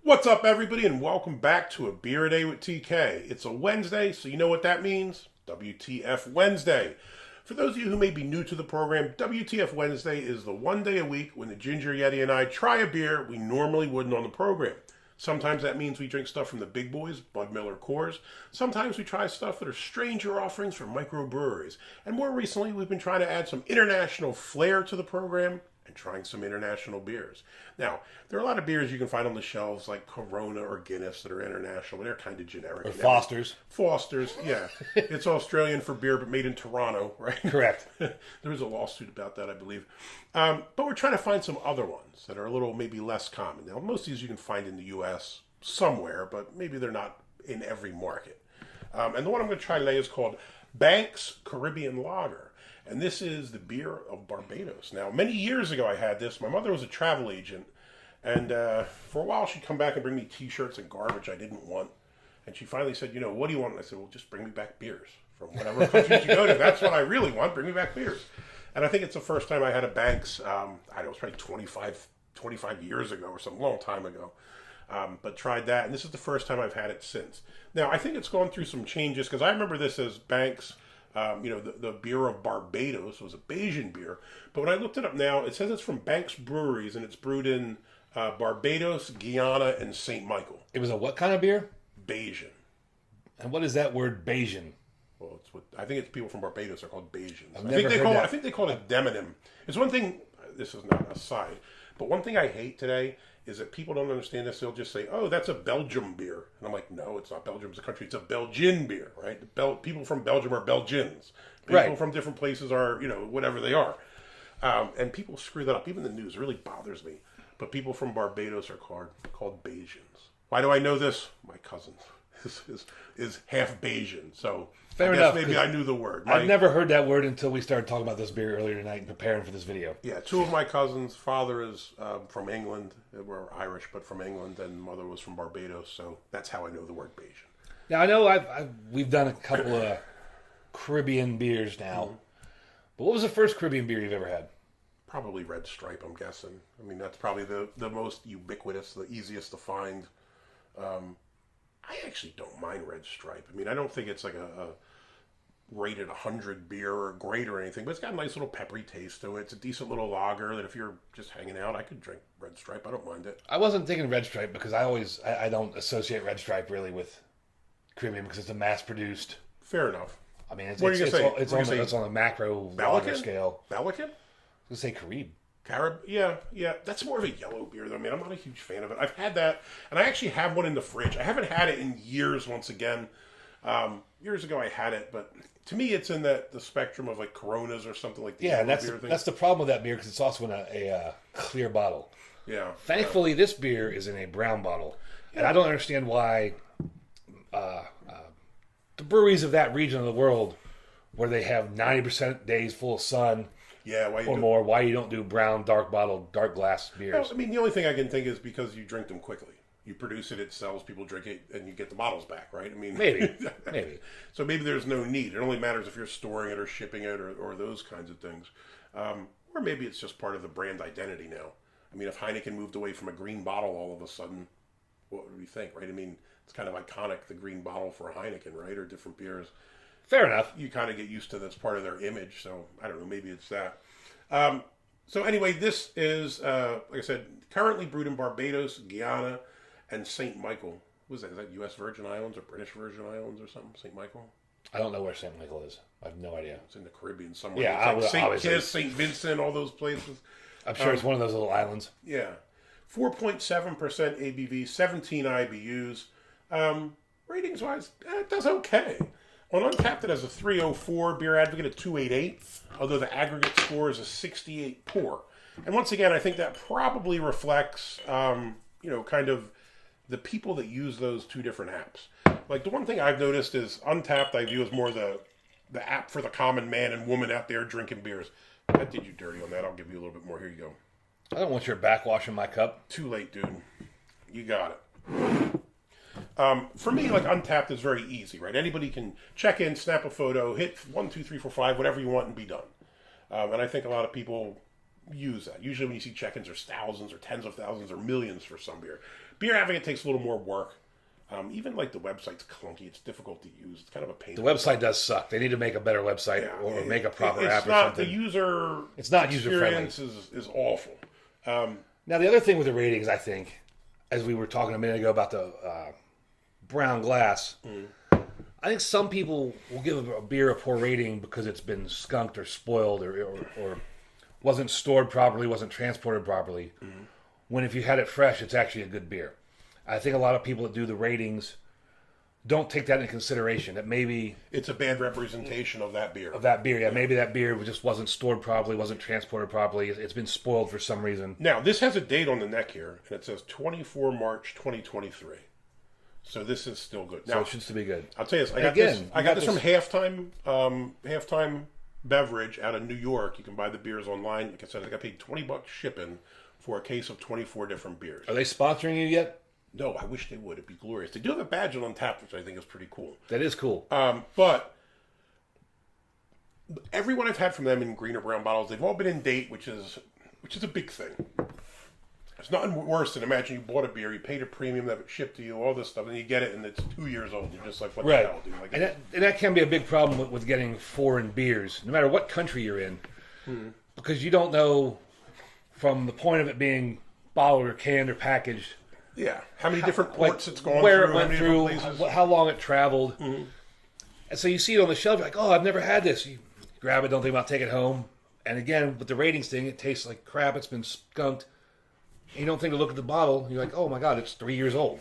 What's up, everybody, and welcome back to A Beer a Day with TK. It's a Wednesday, so you know what that means? WTF Wednesday. For those of you who may be new to the program, WTF Wednesday is the one day a week when the Ginger Yeti and I try a beer we normally wouldn't on the program. Sometimes that means we drink stuff from the big boys, Bud Miller Coors. Sometimes we try stuff that are stranger offerings from microbreweries. And more recently, we've been trying to add some international flair to the program and trying some international beers. Now, there are a lot of beers you can find on the shelves like Corona or Guinness that are international, but they're kind of generic. Or Foster's. Foster's, yeah. It's Australian for beer, but made in Toronto, right? Correct. There was a lawsuit about that, I believe. But we're trying to find some other ones that are a little maybe less common. Now, most of these you can find in the U.S. somewhere, but maybe they're not in every market. And the one I'm going to try today is called Banks Caribbean Lager. And this is the beer of Barbados. Now, many years ago I had this. My mother was a travel agent. And for a while she'd come back and bring me t-shirts and garbage I didn't want. And she finally said, you know, what do you want? And I said, well, just bring me back beers. From whatever country you go to, that's what I really want. Bring me back beers. And I think it's the first time I had a Banks, I don't know, it was probably 25 years ago or some long time ago. But tried that. And this is the first time I've had it since. Now, I think it's gone through some changes because I remember this as Banks. The beer of Barbados was a Bayesian beer. But when I looked it up now, it says it's from Banks Breweries, and it's brewed in Barbados, Guyana, and St. Michael. It was a what kind of beer? Bayesian. And what is that word, Bayesian? Well, I think it's people from Barbados are called Bayesians. I think they call it demonym. It's one thing, this is not an aside, but one thing I hate today is that people don't understand this. They'll just say, oh, that's a Belgium beer. And I'm like, no, it's not Belgium. It's a country. It's a Belgian beer, right? People from Belgium are Belgians. People from different places are, whatever they are. And people screw that up. Even the news really bothers me. But people from Barbados are called Bayesians. Why do I know this? My cousin is half Bayesian. So Fair I guess enough, maybe I knew the word. I've never heard that word until we started talking about this beer earlier tonight and preparing for this video. Yeah, two of my cousins. Father is from England. We're Irish, but from England, and mother was from Barbados. So that's how I know the word Bayesian. Now, I know we've done a couple of Caribbean beers now. Mm-hmm. But what was the first Caribbean beer you've ever had? Probably Red Stripe, I'm guessing. I mean, that's probably the most ubiquitous, the easiest to find. I actually don't mind Red Stripe. I mean, I don't think it's like a rated 100 beer or great or anything, but it's got a nice little peppery taste to it. It's a decent little lager that if you're just hanging out, I could drink Red Stripe. I don't mind it. I wasn't thinking Red Stripe because I don't associate Red Stripe really with Caribbean because it's a mass-produced. Fair enough. I mean, it's on a macro lager scale. Balakan? I was going to say Carib. Yeah. That's more of a yellow beer, though. I mean, I'm not a huge fan of it. I've had that, and I actually have one in the fridge. I haven't had it in years, once again. Years ago, I had it, but to me, it's in the spectrum of like Coronas or something like that. Yeah, and that's the problem with that beer because it's also in a clear bottle. Yeah. Thankfully, this beer is in a brown bottle, and I don't understand why the breweries of that region of the world, where they have 90% days full of sun. Yeah, why you don't do brown, dark bottle, dark glass beers? Well, I mean, the only thing I can think is because you drink them quickly. You produce it, it sells, people drink it, and you get the bottles back, right? I mean, maybe. So maybe there's no need. It only matters if you're storing it or shipping it or those kinds of things. Or maybe it's just part of the brand identity now. I mean, if Heineken moved away from a green bottle all of a sudden, what would we think, right? I mean, it's kind of iconic, the green bottle for Heineken, right? Or different beers. Fair enough. You kind of get used to that's part of their image. So I don't know. Maybe it's that. So anyway, this is, like I said, currently brewed in Barbados, Guyana, and St. Michael. What is that? Is that U.S. Virgin Islands or British Virgin Islands or something? St. Michael? I don't know where St. Michael is. I have no idea. It's in the Caribbean somewhere. Yeah, it's like St. Kitts, St. Vincent, all those places. I'm sure it's one of those little islands. Yeah. 4.7% ABV, 17 IBUs. Ratings-wise, it does okay. On Untappd, it has a 304, Beer Advocate a 288, although the aggregate score is a 68 pour. And once again, I think that probably reflects, kind of the people that use those two different apps. Like, the one thing I've noticed is Untappd I view as more the app for the common man and woman out there drinking beers. I did you dirty on that. I'll give you a little bit more. Here you go. I don't want your backwashing my cup. Too late, dude. You got it. For me, like Untappd is very easy, right? Anybody can check in, snap a photo, hit 1, 2, 3, 4, 5, whatever you want, and be done. And I think a lot of people use that. Usually when you see check-ins, there's thousands or tens of thousands or millions for some beer. Beer Advocate takes a little more work. Even like the website's clunky. It's difficult to use. It's kind of a pain. The website does suck. They need to make a better website or make a proper app or something. The user it's not user-friendly. Is awful. Now, the other thing with the ratings, I think, as we were talking a minute ago about the brown glass, I think some people will give a beer a poor rating because it's been skunked or spoiled or wasn't stored properly, wasn't transported properly. When if you had it fresh, it's actually a good beer. I think a lot of people that do the ratings don't take that into consideration. That maybe it's a bad representation of that beer. Yeah. Maybe that beer just wasn't stored properly, wasn't transported properly. It's been spoiled for some reason. Now, this has a date on the neck here, and it says 24 March 2023. So this is still good. Now, so it should still be good. I'll tell you this. I got this from Half Time Beverage out of New York. You can buy the beers online. Like I said, I got paid $20 shipping for a case of 24 different beers. Are they sponsoring you yet? No, I wish they would. It'd be glorious. They do have a badge on Untappd, which I think is pretty cool. That is cool. But everyone I've had from them in green or brown bottles, they've all been in date, which is a big thing. There's nothing worse than imagine you bought a beer, you paid a premium, that it shipped to you, all this stuff, and you get it, and it's 2 years old. You're just like, what the hell, dude? Like, and that can be a big problem with getting foreign beers, no matter what country you're in, because you don't know from the point of it being bottled or canned or packaged. Yeah, how many different ports it's gone where through, it went through, how long it traveled. And so you see it on the shelf, you're like, oh, I've never had this. You grab it, don't think about taking it home. And again, with the ratings thing, it tastes like crap. It's been skunked. And you don't think to look at the bottle. You're like, oh my God, it's 3 years old.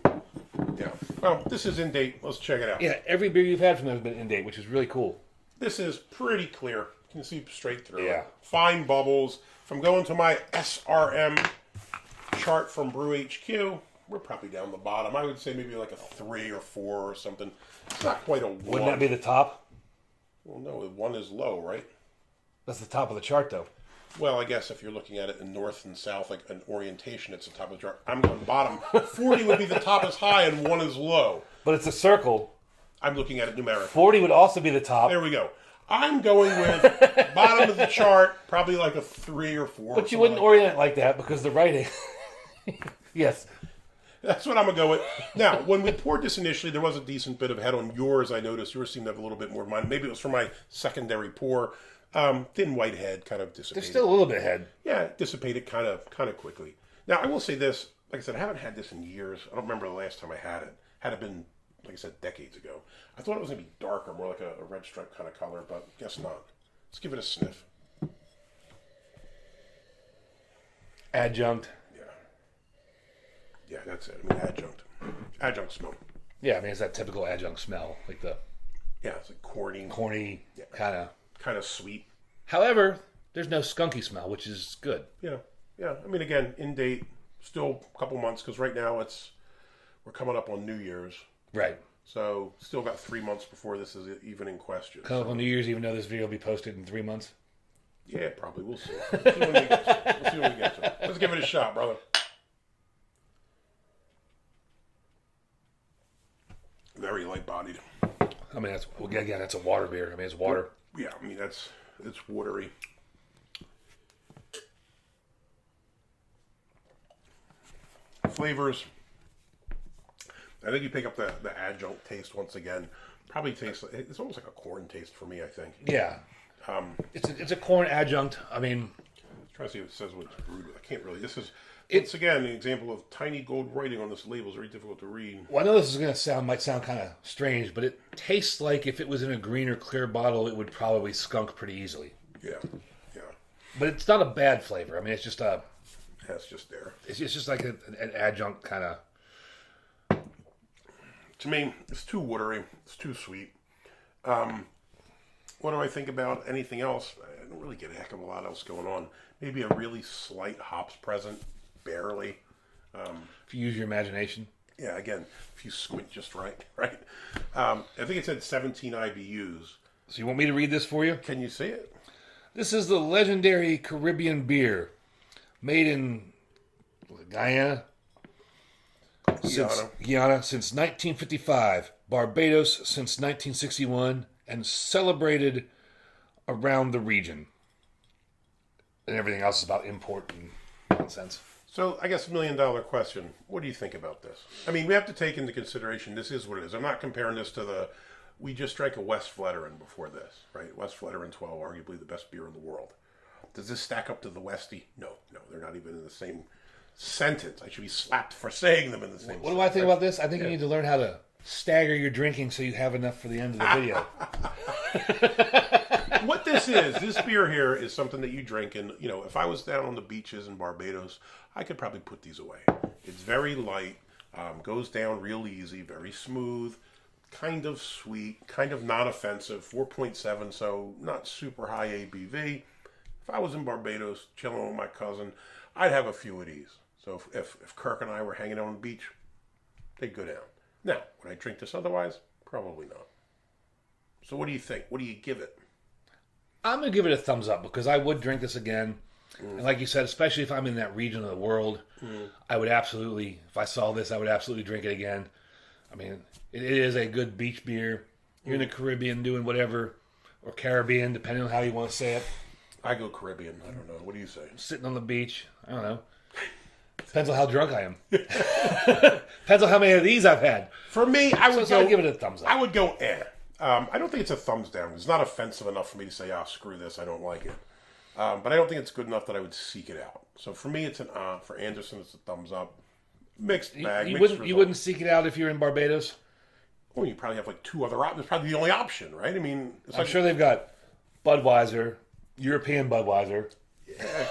Yeah. Well, this is in date. Let's check it out. Yeah, every beer you've had from them has been in date, which is really cool. This is pretty clear. You can see straight through Yeah. it. Fine bubbles. If I'm going to my SRM chart from Brew HQ, we're probably down the bottom. I would say maybe like a 3 or 4 or something. It's not quite a 1. Wouldn't that be the top? Well, no, 1 is low, right? That's the top of the chart, though. Well, I guess if you're looking at it in north and south, like an orientation, it's the top of the chart. I'm going bottom. 40 would be the top is high and 1 is low. But it's a circle. I'm looking at it numerically. 40 would also be the top. There we go. I'm going with bottom of the chart, probably like a 3 or 4. But you wouldn't orient it like that because the writing. Yes. That's what I'm going to go with. Now, when we poured this initially, there was a decent bit of head on yours, I noticed. Yours seemed to have a little bit more of mine. Maybe it was from my secondary pour. Thin white head kind of dissipated. There's still a little bit head. Yeah, it dissipated kind of quickly. Now, I will say this. Like I said, I haven't had this in years. I don't remember the last time I had it. Had it been, like I said, decades ago. I thought it was going to be darker, more like a red stripe kind of color, but guess not. Let's give it a sniff. Adjunct. Yeah, that's it. I mean, adjunct. Adjunct smell. Yeah, I mean, it's that typical adjunct smell. Like the... Yeah, it's like corny, kind of... Kind of sweet. However, there's no skunky smell, which is good. Yeah. I mean, again, in date, still a couple months, because right now we're coming up on New Year's. Right. So, still got 3 months before this is even in question. Coming up on New Year's, even though this video will be posted in 3 months? Yeah, probably. We'll see. We'll see when we get to it. Let's give it a shot, brother. Very light-bodied. I mean, that's a water beer. I mean, it's water. Yeah, I mean, it's watery. Flavors. I think you pick up the adjunct taste once again. Probably tastes, it's almost like a corn taste for me, I think. Yeah. It's a corn adjunct. I mean... I'm trying to see if it says what it's brewed with. I can't really. This is... It's again an example of tiny gold writing on this label. It's very difficult to read. Well, I know this is might sound kind of strange, but it tastes like if it was in a green or clear bottle, it would probably skunk pretty easily. Yeah. But it's not a bad flavor. I mean, it's just a... That's just there. It's just like an adjunct kind of... To me, it's too watery. It's too sweet. What do I think about anything else? I don't really get a heck of a lot else going on. Maybe a really slight hops present. Barely. If you use your imagination. Yeah, again, if you squint just right? I think it said 17 IBUs. So you want me to read this for you? Can you see it? This is the legendary Caribbean beer made in Guyana since 1955, Barbados since 1961, and celebrated around the region. And everything else is about import and nonsense. So I guess $1 million question. What do you think about this? I mean, we have to take into consideration this is what it is. I'm not comparing this to we just drank a West Flatiron before this, right? West Flatiron 12, arguably the best beer in the world. Does this stack up to the Westie? No, they're not even in the same sentence. I should be slapped for saying them in the same What do I think about this? I think you need to learn how to stagger your drinking so you have enough for the end of the video. What this beer here is something that you drink, and if I was down on the beaches in Barbados, I could probably put these away. It's very light, goes down real easy, very smooth, kind of sweet, kind of non-offensive, 4.7, so not super high ABV. If I was in Barbados chilling with my cousin, I'd have a few of these. So if Kirk and I were hanging out on the beach, they'd go down. Now, would I drink this otherwise? Probably not. So what do you think? What do you give it? I'm going to give it a thumbs up because I would drink this again. And like you said, especially if I'm in that region of the world, I would absolutely, if I saw this, I would absolutely drink it again. I mean, it is a good beach beer. You're in the Caribbean doing whatever, or Caribbean, depending on how you want to say it. I go Caribbean. I don't know. What do you say? Sitting on the beach. I don't know. Depends on how drunk I am. Depends on how many of these I've had. For me, I'd give it a thumbs up. I would go I don't think it's a thumbs down. It's not offensive enough for me to say, screw this, I don't like it. But I don't think it's good enough that I would seek it out. So for me, it's an For Anderson, it's a thumbs up. Mixed bag. You wouldn't seek it out if you're in Barbados? Well, you probably have like two other options. It's probably the only option, right? I mean, I'm sure they've got Budweiser, European Budweiser. Yeah.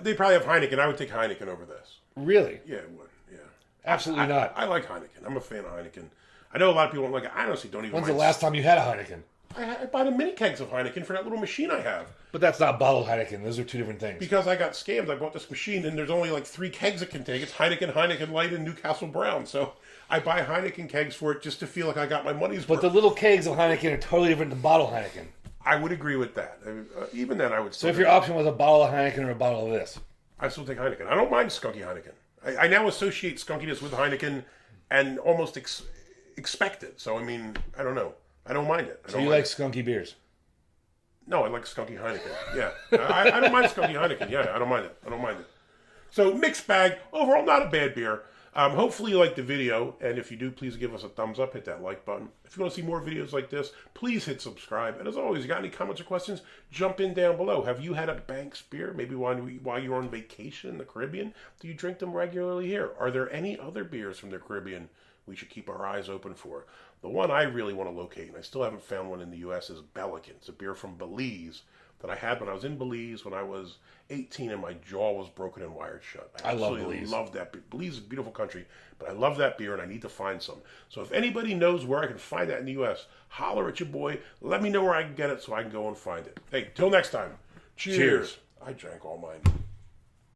They probably have Heineken. I would take Heineken over this. Really? Yeah, it would. Yeah. Absolutely not. I like Heineken. I'm a fan of Heineken. I know a lot of people don't like it. I honestly don't even When's the last time you had a Heineken? I buy the mini kegs of Heineken for that little machine I have. But that's not bottled Heineken. Those are two different things. Because I got scammed. I bought this machine, and there's only like 3 kegs it can take. It's Heineken Light, and Newcastle Brown. So I buy Heineken kegs for it just to feel like I got my money's worth. But the little kegs of Heineken are totally different than bottled Heineken. I would agree with that. Even then, I would still... So if your option was a bottle of Heineken or a bottle of this? I still take Heineken. I don't mind skunky Heineken. I now associate skunkiness with Heineken and almost expect it. So, I mean, I don't know. I don't mind it. So you like skunky beers? No, I like skunky Heineken. Yeah. I don't mind skunky Heineken. Yeah, I don't mind it. So, mixed bag. Overall, not a bad beer. Hopefully you liked the video, and if you do, please give us a thumbs up, hit that like button. If you want to see more videos like this, please hit subscribe. And as always, you got any comments or questions, jump in down below. Have you had a Banks beer, maybe while you're on vacation in the Caribbean? Do you drink them regularly here? Are there any other beers from the Caribbean we should keep our eyes open for? The one I really want to locate, and I still haven't found one in the U.S., is Belican. It's a beer from Belize that I had when I was in Belize when I was 18 and my jaw was broken and wired shut. I love Belize. Love that beer. Belize is a beautiful country, but I love that beer and I need to find some. So if anybody knows where I can find that in the U.S., holler at your boy. Let me know where I can get it so I can go and find it. Hey, till next time. Cheers. I drank all mine.